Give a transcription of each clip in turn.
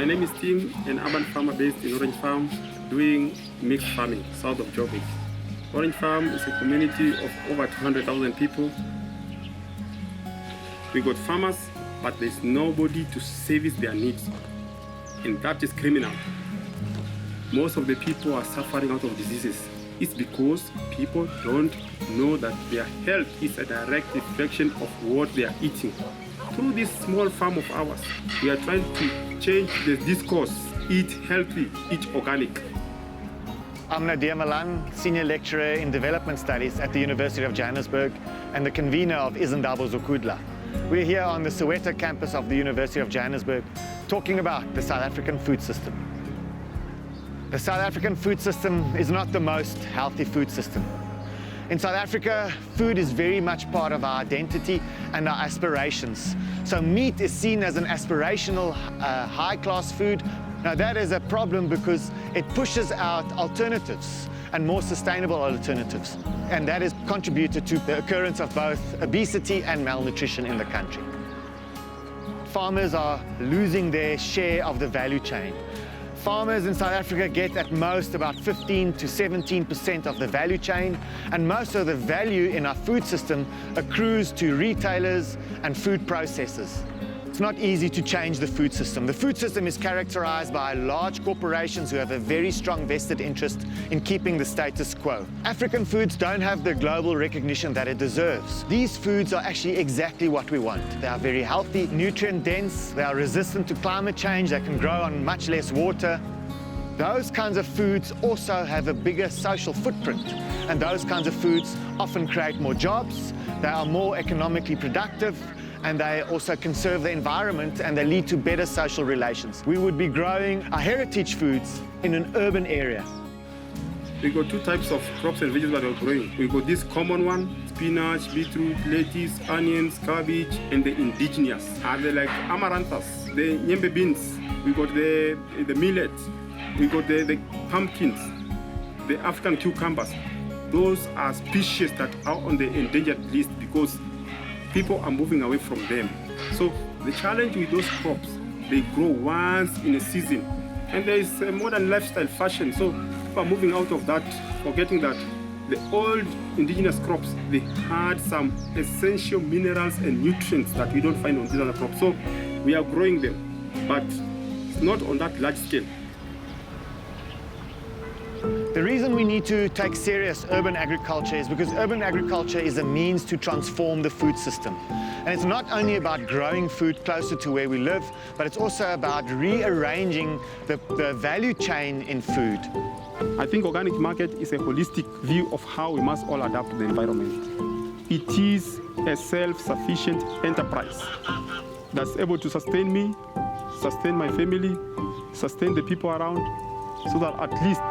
My name is Tim, an urban farmer based in Orange Farm, doing mixed farming south of Joburg. Orange Farm is a community of over 200,000 people. We got farmers, but there's nobody to service their needs, and that is criminal. Most of the people are suffering out of diseases. It's because people don't know that their health is a direct reflection of what they are eating. Through this small farm of ours, we are trying to change the discourse: eat healthy, eat organic. I'm Nadir Malan, Senior Lecturer in Development Studies at the University of Johannesburg and the convener of Izindaba Zokudla. We're here on the Soweto campus of the University of Johannesburg talking about the South African food system. The South African food system is not the most healthy food system. In South Africa, food is very much part of our identity and our aspirations. So meat is seen as an aspirational, high-class food. Now that is a problem because it pushes out alternatives and more sustainable alternatives. And that has contributed to the occurrence of both obesity and malnutrition in the country. Farmers are losing their share of the value chain. Farmers in South Africa get at most about 15 to 17% of the value chain, and most of the value in our food system accrues to retailers and food processors. It's not easy to change the food system. The food system is characterized by large corporations who have a very strong vested interest in keeping the status quo. African foods don't have the global recognition that it deserves. These foods are actually exactly what we want. They are very healthy, nutrient dense, they are resistant to climate change, they can grow on much less water. Those kinds of foods also have a bigger social footprint, and those kinds of foods often create more jobs, they are more economically productive, and they also conserve the environment, and they lead to better social relations. We would be growing our heritage foods in an urban area. We got two types of crops and vegetables that we're growing. We got this common one: spinach, beetroot, lettuce, onions, cabbage, and the indigenous. Are they like amaranthus, the nyembe beans, we got the millet, we got the pumpkins, the African cucumbers. Those are species that are on the endangered list because people are moving away from them. So the challenge with those crops, they grow once in a season. And there is a modern lifestyle fashion. So people are moving out of that, forgetting that the old indigenous crops, they had some essential minerals and nutrients that we don't find on these other crops. So we are growing them, but it's not on that large scale. The reason we need to take serious urban agriculture is because urban agriculture is a means to transform the food system. And it's not only about growing food closer to where we live, but it's also about rearranging the value chain in food. I think organic market is a holistic view of how we must all adapt to the environment. It is a self-sufficient enterprise that's able to sustain me, sustain my family, sustain the people around, so that at least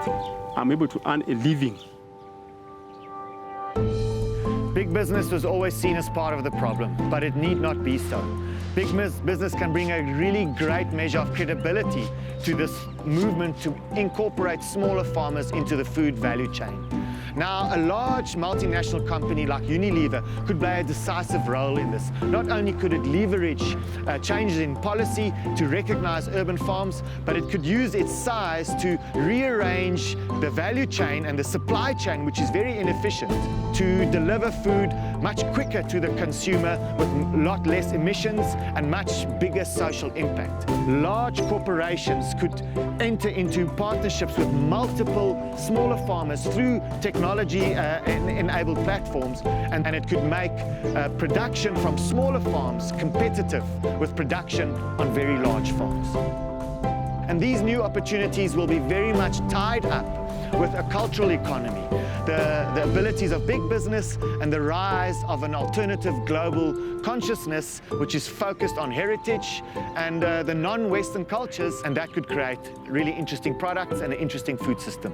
I'm able to earn a living. Big business was always seen as part of the problem, but it need not be so. Big business can bring a really great measure of credibility to this movement to incorporate smaller farmers into the food value chain. Now, a large multinational company like Unilever could play a decisive role in this. Not only could it leverage changes in policy to recognize urban farms, but it could use its size to rearrange the value chain and the supply chain, which is very inefficient, to deliver food much quicker to the consumer with a lot less emissions and much bigger social impact. Large corporations could enter into partnerships with multiple smaller farmers through technology-enabled platforms, and it could make production from smaller farms competitive with production on very large farms. And these new opportunities will be very much tied up with a cultural economy, the abilities of big business and the rise of an alternative global consciousness which is focused on heritage and the non-Western cultures, and that could create really interesting products and an interesting food system.